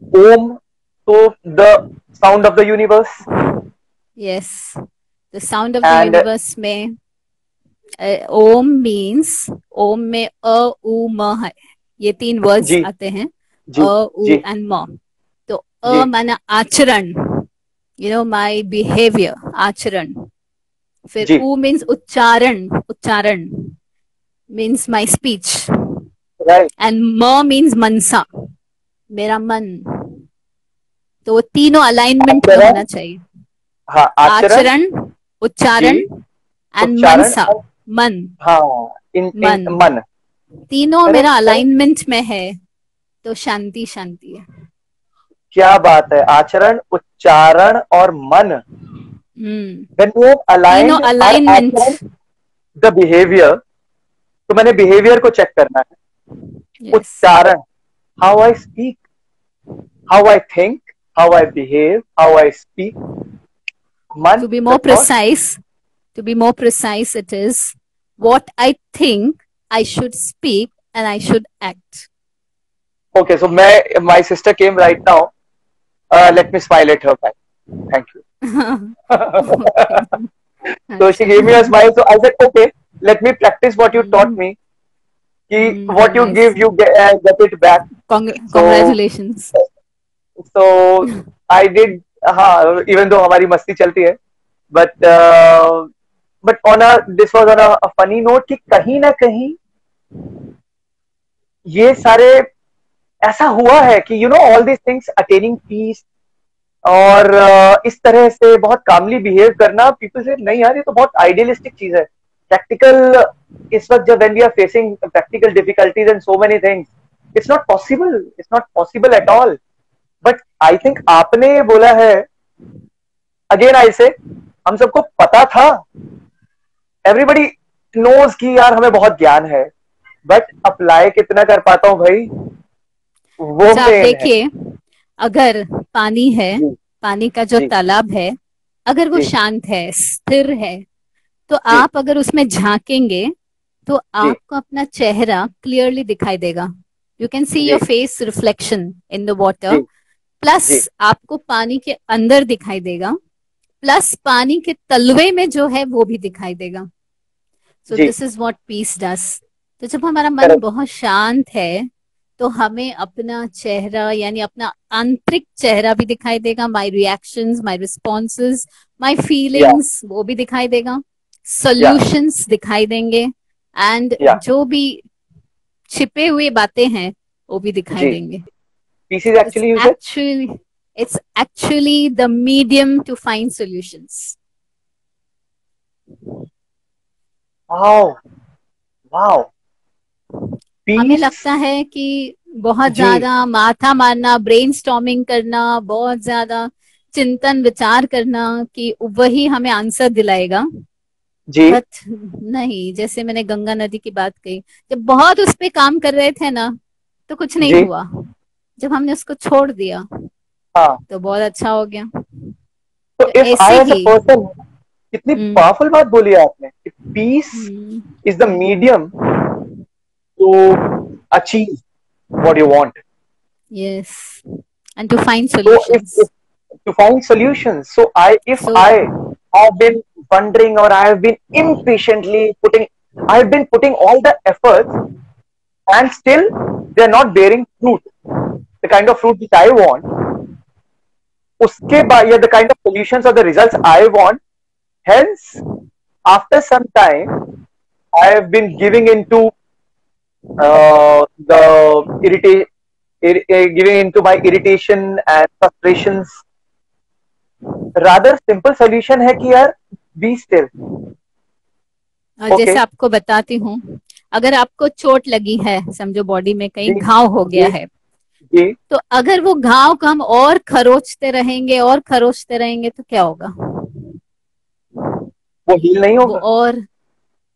Om, so the sound of the universe. Yes, the sound of the universe में ओम means, ओम में अ उ म है, ये 3 words आते हैं, अ उ एंड म. तो अ माना आचरण, you know, my behavior, आचरण. फिर उ means उच्चारण, उच्चारण means my speech, right. and ma means मनसा, मेरा मन. तो तीनों अलाइनमेंट में होना चाहिए. हाँ, आचरण, उच्चारण एंड मनसा, मन. हाँ, मन तीनों मेरा अलाइनमेंट में है तो शांति शांति है. क्या बात है, आचरण, उच्चारण और मन. तीनों अलाइनमेंट. द बिहेवियर, तो मैंने बिहेवियर को चेक करना है. yes. उच्चारण, how I speak, how I think, how I behave, how I speak. मन, to be more precise, it is what I think I should speak and I should act. Okay, so my sister came right now. Let me smile at her back. Thank you. So she gave me a smile. So I said, okay, let me practice what you taught me. What you give, you get it back. Congratulations. So I did. Even though हमारी मस्ती चलती है, but this was on a funny note कि कहीं ना कहीं ये सारे ऐसा हुआ है कि you know all these things, attaining peace और इस तरह से बहुत कामली बिहेव करना, पीपल से नहीं यार ये तो बहुत आइडियलिस्टिक चीज है. प्रैक्टिकल इस वक्त जब when we are facing practical difficulties and so many things, it's not possible at all. But I think आपने बोला है, again I say, हम सबको पता था, everybody knows कि यार हमें बहुत ज्ञान है, बट अप्लाई कितना कर पाता हूँ भाई, वो देखिए, अगर पानी है, पानी का जो तालाब है, अगर वो शांत है, स्थिर है, तो आप अगर उसमें झांकेंगे तो आपको अपना चेहरा क्लियरली दिखाई देगा. You can see your face reflection in the water. Plus आपको पानी के अंदर दिखाई देगा, प्लस पानी के तलवे में जो है वो भी दिखाई देगा. So this is what peace does. तो जब हमारा मन बहुत शांत है तो हमें अपना चेहरा यानी अपना आंतरिक चेहरा भी दिखाई देगा. My reactions, my responses, my feelings, वो भी दिखाई देगा. सॉल्यूशंस दिखाई देंगे. एंड जो भी छिपे हुए बातें हैं वो भी दिखाई जी, देंगे. Peace is It's actually used. actually it's actually the medium to find solutions. Wow, wow, हमें पीस. लगता है कि बहुत जी, ज्यादा माथा मारना, ब्रेनस्टॉर्मिंग करना, बहुत ज्यादा चिंतन विचार करना कि वही हमें आंसर दिलाएगा. जी, बट नहीं, जैसे मैंने गंगा नदी की बात कही, जब बहुत उस पे काम कर रहे थे ना तो कुछ नहीं जी, हुआ. जब हमने उसको छोड़ दिया हाँ. तो बहुत अच्छा हो गया. तो तो इफ ऐसे I as a he. Person, कितनी हम्म. पावरफुल बात बोली आपने. Peace hmm. Is the medium to achieve what you want. Yes, and to find So if solutions. to find solutions, so if So I have been wondering, or I have been impatiently putting, I have been putting all the efforts, and still they are not bearing fruit, the kind of fruit which I want. Uske बाद, yeah, the kind of solutions or the results I want. Hence, after some time, I have been giving into the giving into my irritation and frustrations. Rather simple solution है कि यार be still. जैसे Okay. आपको बताती हूँ, अगर आपको चोट लगी है, समझो बॉडी में जी, कहीं घाव हो गया जी, है, जी. तो अगर वो घाव को हम और खरोचते रहेंगे और खरोचते रहेंगे तो क्या होगा? वो हील नहीं वो होगा. और,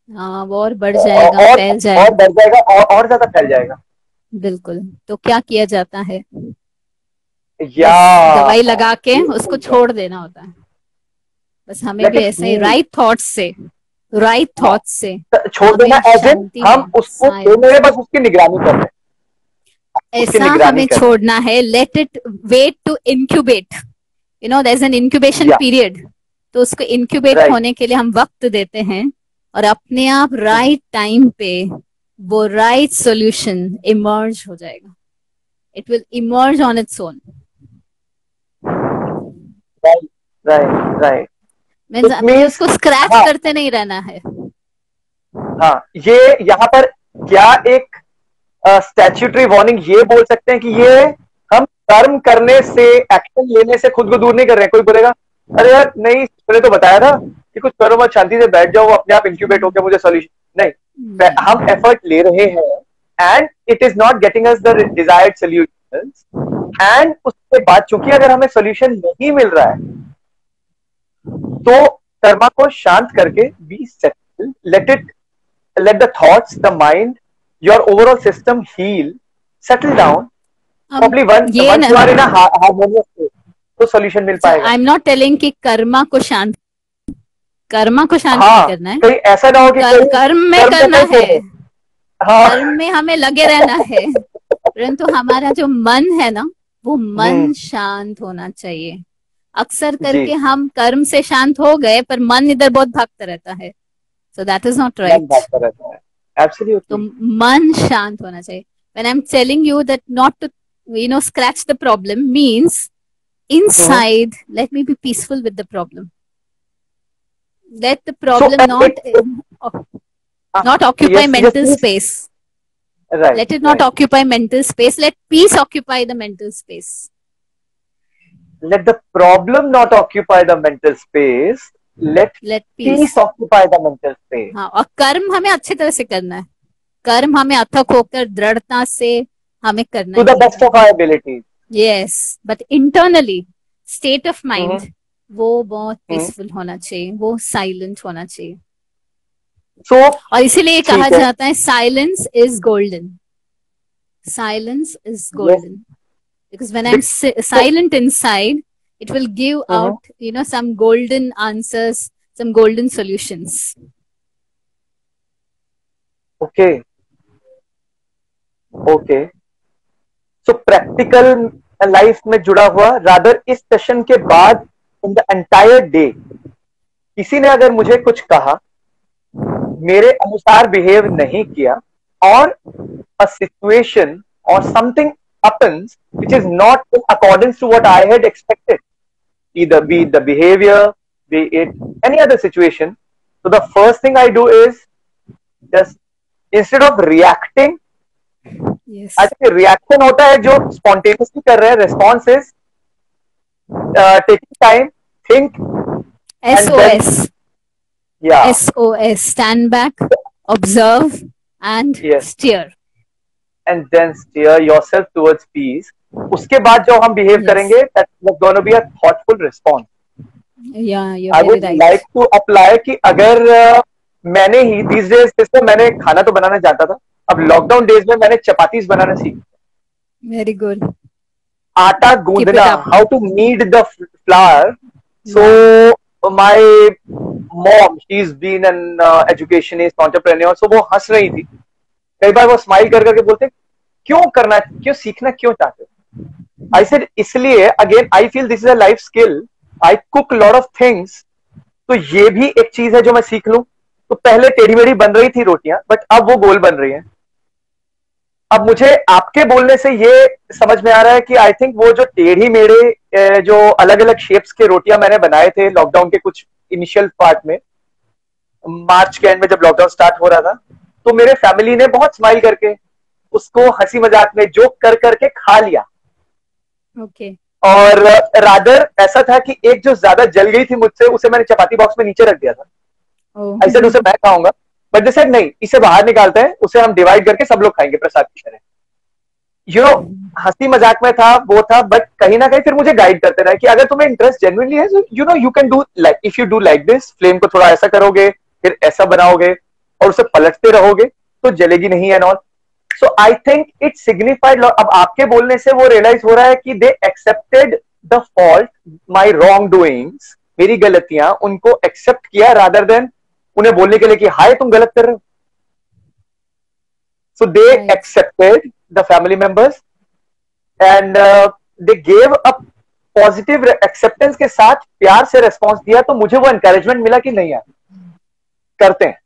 हाँ, वो और बढ़ और जाएगा, और फैल और जाएगा. बढ़ जाएगा, और ज्यादा फैल जाएगा. बिल्कुल. तो क्या किया जाता है? या बस दवाई लगा के उसको छोड़ देना होता है. बस हमें लेट भी इट ऐसा ही हील. राइट थॉट्स से, राइट हाँ, थॉट्स से छोड़ देना हमें एज इन शांति हम में, उसको छोड़ नहीं साइलेंस, रहे, बस उसकी निगरानी कर रहे हैं. उसकी ऐसा निगरानी हमें कर रहे छोड़ना है. Let it wait to incubate, there is an हैं. इंक्यूबेशन या पीरियड. तो उसको इंक्यूबेट राइट. होने के लिए हम वक्त देते हैं, और अपने आप राइट टाइम पे वो राइट सॉल्यूशन इमर्ज हो जाएगा. It will emerge on its own. Right, right, right. Means it मुझे मीन्स, उसको स्क्रैच हाँ, करते नहीं रहना है. हाँ, ये यहाँ पर क्या एक स्टैट्यूटरी वार्निंग ये बोल सकते हैं कि ये हम कर्म करने से, एक्शन लेने से खुद को दूर नहीं कर रहे हैं. कोई बोलेगा अरे यार नहीं, मैंने तो बताया था कि कुछ करो मत, शांति से बैठ जाओ, वो अपने आप इंक्यूबेट होकर मुझे सॉल्यूशन. नहीं, हम नहीं. एफर्ट ले रहे हैं and it is not getting us the desired solution. And उसके बाद चूंकि अगर हमें सॉल्यूशन नहीं मिल रहा है, तो कर्मा को शांत करके be settle, let the thoughts, the mind, your overall system heal, settle down. अब Probably ये once न, you are in a harmonious state, तो solution मिल पाएगा. आई एम नॉट टेलिंग कि कर्मा को शांत नहीं हाँ, करना है. कहीं ऐसा ना हो कि कहीं कर्म में कर्म को करना कहीं है, छोड़ दो. हाँ. कर्म में हमें लगे रहना है, परंतु हमारा जो मन है ना, वो मन शांत होना चाहिए. अक्सर जी, करके हम कर्म से शांत हो गए पर मन इधर बहुत भागता रहता है. सो दैट इज नॉट मन राइट. भागता रहता है. तो Absolutely. मन शांत होना चाहिए. When I am telling you that not to scratch the problem means inside let me be peaceful with the problem. Let the So, problem not occupy yes, yes, mental please. space. Right, Let it not right. occupy mental space. Let peace occupy the mental space. Let the problem not occupy the mental space. Let Let peace peace. occupy the mental space. हाँ, और कर्म हमें अच्छी तरह से करना है. कर्म हमें अथक होकर दृढ़ता से हमें करना To the ही best है. of our abilities. Yes, but internally state of hmm, mind वो बहुत हम्म. पीसफुल होना चाहिए, वो साइलेंट होना चाहिए. So, और इसीलिए कहा ठीक है. जाता है silence is golden. Silence is Yes. Golden because when I'm So, silent inside, it will give out some golden answers, some golden solutions. okay, okay. So practical life में जुड़ा हुआ, रादर इस सेशन के बाद इन द एंटायर डे किसी ने अगर मुझे कुछ कहा, मेरे अनुसार बिहेव नहीं किया, और अ सिचुएशन और something happens which is not in accordance to what I had expected, either be it the behavior, be it any other situation. So the first thing I do is just, instead of reacting, Yes. अच्छा, reaction होता है जो spontaneously कर रहे हैं, response is taking time, think and then SOS. या SOS. Stand back, observe, and yes steer. And then steer yourself towards peace. उसके बाद जो हम बिहेव Yes. करेंगे that's gonna be a thoughtful response. Yeah, you're I very would right. Like to apply कि अगर मैंने ही these days, जैसे मैंने खाना तो बनाना जानता था, अब लॉकडाउन डेज में मैंने चपातीज बनाना सीखा. Very good. आटा Keep गूंदना, it up. How to knead the flour. Yeah. So my mom, she is been an educationist, entrepreneur, so वो हंस रही थी. कई बार वो स्माइल कर करके बोलते, क्यों करना, क्यों सीखना क्यों चाहते हो? आई सेड इसलिए, again I feel this is a life skill. I cook lot of things, तो ये भी एक चीज है जो मैं सीख लूं. तो पहले टेढ़ी मेढ़ी बन रही थी रोटियां, बट अब वो गोल बन रही हैं. अब मुझे आपके बोलने से ये समझ में आ रहा है कि आई थिंक वो जो टेढ़ी मेढ़े जो अलग अलग शेप्स के रोटियां मैंने बनाए थे लॉकडाउन के कुछ इनिशियल पार्ट में, मार्च के एंड में जब लॉकडाउन स्टार्ट हो रहा था, तो मेरे फैमिली ने बहुत स्माइल करके उसको हंसी मजाक में जोक कर करके खा लिया. Okay. और रादर ऐसा था कि एक जो ज्यादा जल गई थी मुझसे, उसे मैंने चपाती बॉक्स में नीचे रख दिया था. Oh. ऐसे उसे मैं खाऊंगा, बट दे सेड नहीं, इसे बाहर निकालते हैं, उसे हम डिवाइड करके सब लोग खाएंगे प्रसाद की तरह. यू नो, हंसी मजाक में था वो था, बट कहीं ना कहीं फिर मुझे गाइड करते रहे कि अगर तुम्हें इंटरेस्ट जेन्युइनली है, you know you can do like, if you do like this, flame को थोड़ा ऐसा करोगे, फिर ऐसा बनाओगे और उसे पलटते रहोगे तो जलेगी नहीं and all. So I think it signified. अब आपके बोलने से वो रियलाइज हो रहा है कि they accepted the fault, my wrong doings, मेरी गलतियां, उनको एक्सेप्ट किया रादर देन उन्हें बोलने के लिए कि हाय तुम गलत कर रहे हो. So they Right. accepted, the family members, and they gave a positive acceptance के साथ प्यार से रेस्पॉन्स दिया. तो मुझे वो एनकरेजमेंट मिला कि नहीं यार, करते हैं.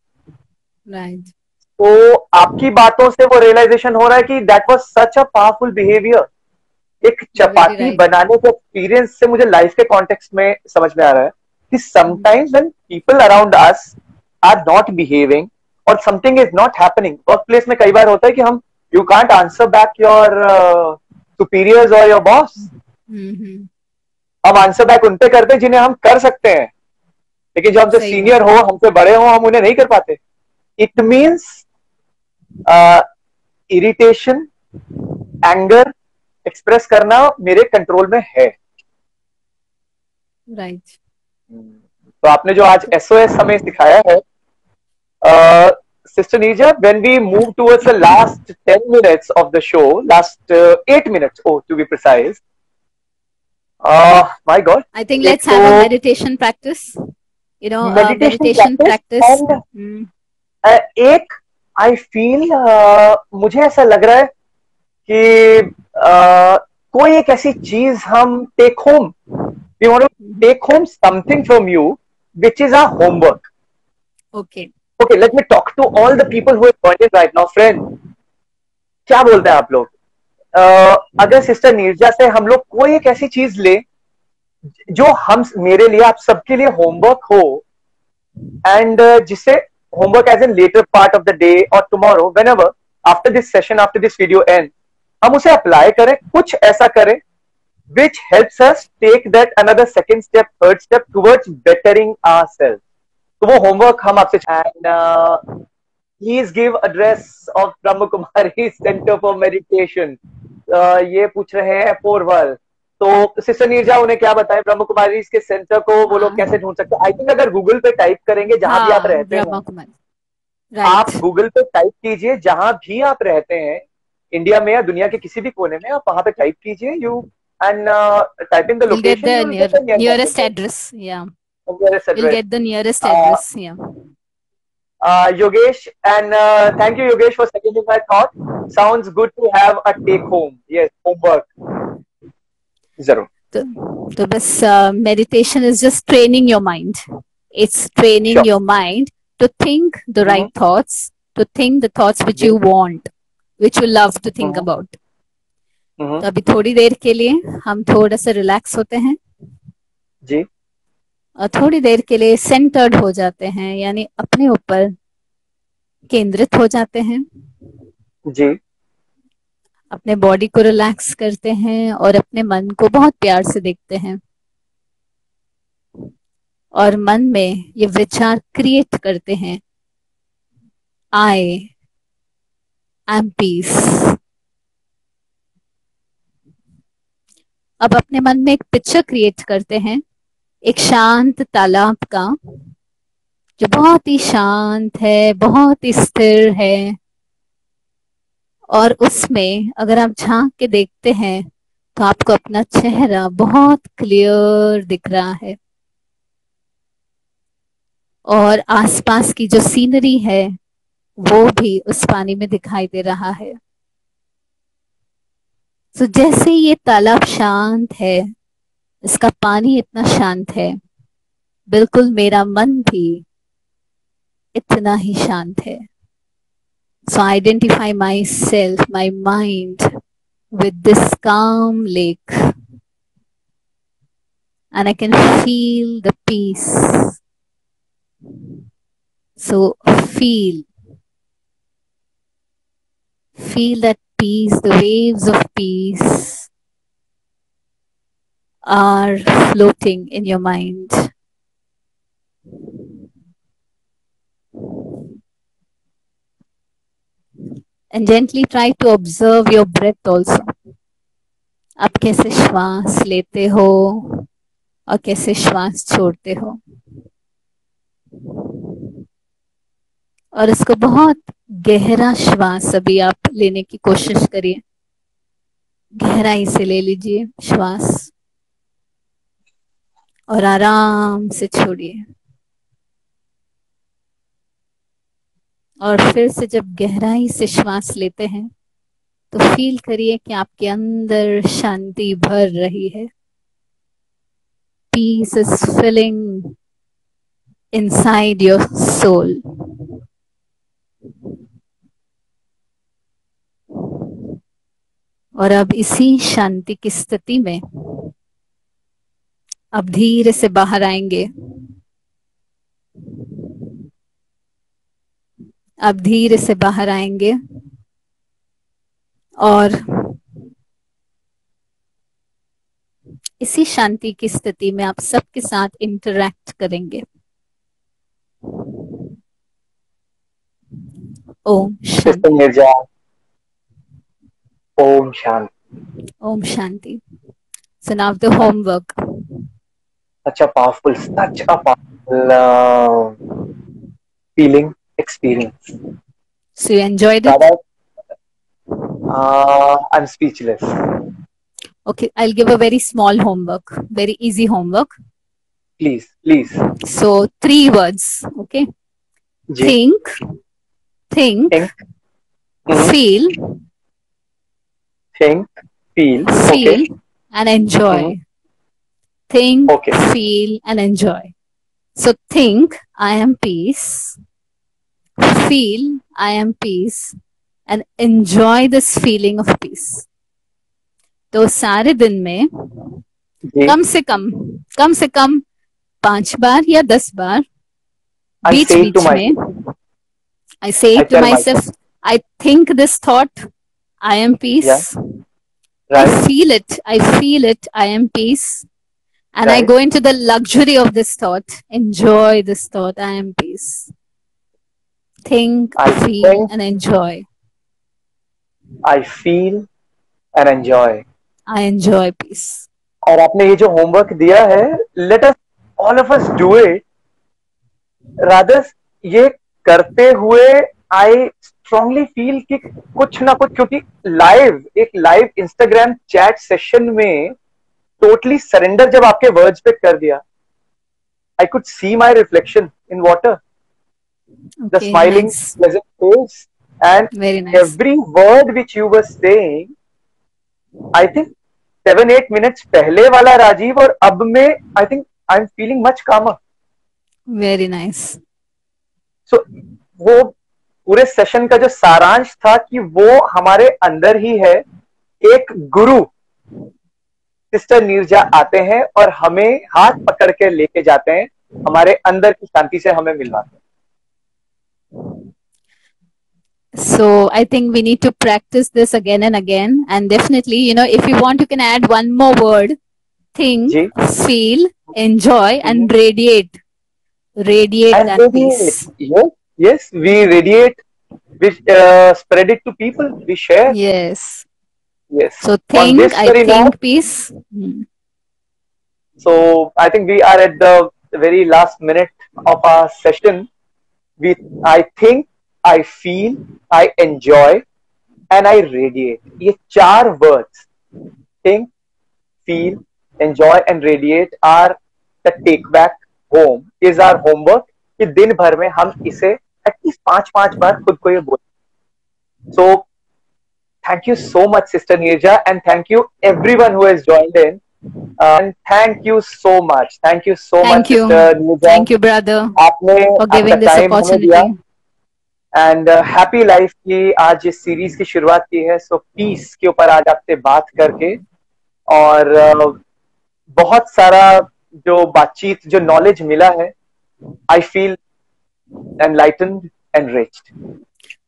Right. तो आपकी बातों से वो रियलाइजेशन हो रहा है कि that was such a powerful behaviour. एक You're very चपाती right. बनाने के एक्सपीरियंस से मुझे लाइफ के कॉन्टेक्स्ट में समझ में आ रहा है कि sometimes when people around us are not behaving और something is not happening. Work place में कई बार होता है कि हम, you can't answer back your superiors और योर बॉस. Mm-hmm. हम आंसर बैक उन पे करते हैं जिन्हें हम कर सकते हैं, लेकिन जो हमसे सही सीनियर हो, हमसे बड़े हो, हम उन्हें नहीं कर पाते. It means irritation, anger express करना मेरे कंट्रोल में है. Right. तो आपने जो आज एसओएस हमें सिखाया है, sister Neerja, when we move towards the last 10 minutes of the show, last 8 minutes, oh, to be precise, my God. I think एक let's have a तो meditation practice. You know, meditation meditation practice practice. and एक I feel, मुझे ऐसा लग रहा है कि कोई एक ऐसी चीज हम take home, we want to take home something from you which is our homework. Okay. Okay, let me talk to all the people who have joined right now. Friend, क्या बोलते हैं आप लोग? अगर सिस्टर नीरजा से हम लोग कोई एक ऐसी चीज ले जो हम, मेरे लिए, आप सबके लिए होमवर्क हो, एंड जिससे homework as an later part of the day और tomorrow, whenever after this session, after this video end, हम उसे अप्लाई करें, कुछ ऐसा करें which helps us take that another second step, third step towards bettering ourselves. तो वो homework हम आपसे, and please give address of Brahma Kumari Center for Meditation. ये पूछ रहे हैं पोरवल. तो सिस्टर नीरजा, उन्हें क्या बताएं ब्रह्म कुमारी के सेंटर को वो लोग कैसे ढूंढ सकते हैं? आई थिंक अगर गूगल पे टाइप करेंगे जहां भी आप रहते हैं, Brahma Kumari. Right. आप गूगल पे टाइप कीजिए जहां भी आप रहते हैं, इंडिया में या दुनिया के किसी भी कोने में, आप वहां पे टाइप कीजिए, you and type in the You'll get location, the you will get the nearest address. Yeah. nearest You'll address. get the nearest address. Yeah. Yogesh, and thank you Yogesh for seconding my thought. Sounds good to have a take home. Yes, homework. Zero. तो बस meditation is just training your mind. It's training Sure. your mind to think the right thoughts, to think the thoughts which you want, which you love to think about. तो अभी थोड़ी देर के लिए हम थोड़ा सा रिलैक्स होते हैं जी, और थोड़ी देर के लिए सेंटर्ड हो जाते हैं, यानी अपने ऊपर केंद्रित हो जाते हैं. जी. अपने बॉडी को रिलैक्स करते हैं और अपने मन को बहुत प्यार से देखते हैं और मन में ये विचार क्रिएट करते हैं, आई एम पीस। अब अपने मन में एक पिक्चर क्रिएट करते हैं, एक शांत तालाब का, जो बहुत ही शांत है, बहुत ही स्थिर है, और उसमें अगर आप झांक के देखते हैं तो आपको अपना चेहरा बहुत क्लियर दिख रहा है और आसपास की जो सीनरी है वो भी उस पानी में दिखाई दे रहा है। तो जैसे ये तालाब शांत है, इसका पानी इतना शांत है, बिल्कुल मेरा मन भी इतना ही शांत है। So I identify myself, my mind with this calm lake, and I can feel the peace. So feel that peace, the waves of peace are floating in your mind. And gently try to observe your breath also. आप कैसे श्वास लेते हो और कैसे श्वास छोड़ते हो, और इसको बहुत गहरा श्वास अभी आप लेने की कोशिश करिए। गहराई से ले लीजिए श्वास और आराम से छोड़िए। और फिर से जब गहराई से श्वास लेते हैं तो फील करिए कि आपके अंदर शांति भर रही है। Peace is filling inside your soul. और अब इसी शांति की स्थिति में अब धीरे से बाहर आएंगे। अब धीरे से बाहर आएंगे और इसी शांति की स्थिति में आप सबके साथ इंटरैक्ट करेंगे। Om Shanti. Nirja, Om Shanti. Om Shanti. So now the homework. Such a powerful feeling, experience. So you enjoyed it? I'm speechless. Okay, I'll give a very small homework, very easy homework. Please, please. So 3 words, okay? Ji. Think, feel, okay, and enjoy. Think, okay. Feel, and enjoy. So think, I am peace. Feel, I am peace. And enjoy this feeling of peace. तो सारे दिन में कम से कम 5 बार या 10 बार बीच में I say to myself, I think this thought, I am peace. Yeah. Right. I feel it, I am peace. And right. I go into the luxury of this thought, enjoy this thought, I am peace. Think, feel, and enjoy. I feel and enjoy. I enjoy peace. और आपने ये जो homework दिया है, let us all of us do it. Rather ये करते हुए I strongly feel कि कुछ ना कुछ, क्योंकि एक लाइव इंस्टाग्राम चैट सेशन में टोटली सरेंडर जब आपके वर्ड्स पे कर दिया, I could see my reflection in water. Okay, the smiling, nice. Pleasant face, and very nice. Every word which you were saying, I think 7-8 minutes पहले वाला राजीव और अब में I think I'm feeling much calmer. Very nice. So वो पूरे session का जो सारांश था कि वो हमारे अंदर ही है। एक गुरु सिस्टर नीरजा आते हैं और हमें हाथ पकड़ के लेके जाते हैं, हमारे अंदर की शांति से हमें मिलवाते हैं। So I think we need to practice this again and again. And definitely, you know, if you want, you can add one more word: think, ji. feel, enjoy, Mhm. and radiate. Radiate And that radiate. peace. Yes, yes, we radiate. We spread it to people. We share. Yes. Yes. So On think, this I very note, think peace. so I think we are at the very last minute of our session. I think, I feel, I enjoy, and I radiate. ये चार words, think, feel, enjoy, and radiate are the take back home. Is our homework कि दिन भर में हम इसे at least 5 बार खुद को ये बोलें. So thank you so much, Sister Nirja, and thank you everyone who has joined in. And thank you so much. Thank you so much, Thank Sister you. Nirja. Thank you, brother, आपने for आपका giving this time हमें दिया. opportunity. And happy life की आज इस series की शुरुआत की है. सो पीस के ऊपर आज आपसे बात करके और बहुत सारा जो बातचीत जो नॉलेज मिला है, I feel enlightened and enriched.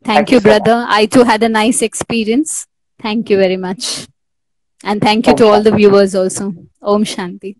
Thank thank you you, so much. brother. I too had a nice experience. Thank you very much. And thank you Om to all the Shanti. viewers also. Om Shanti.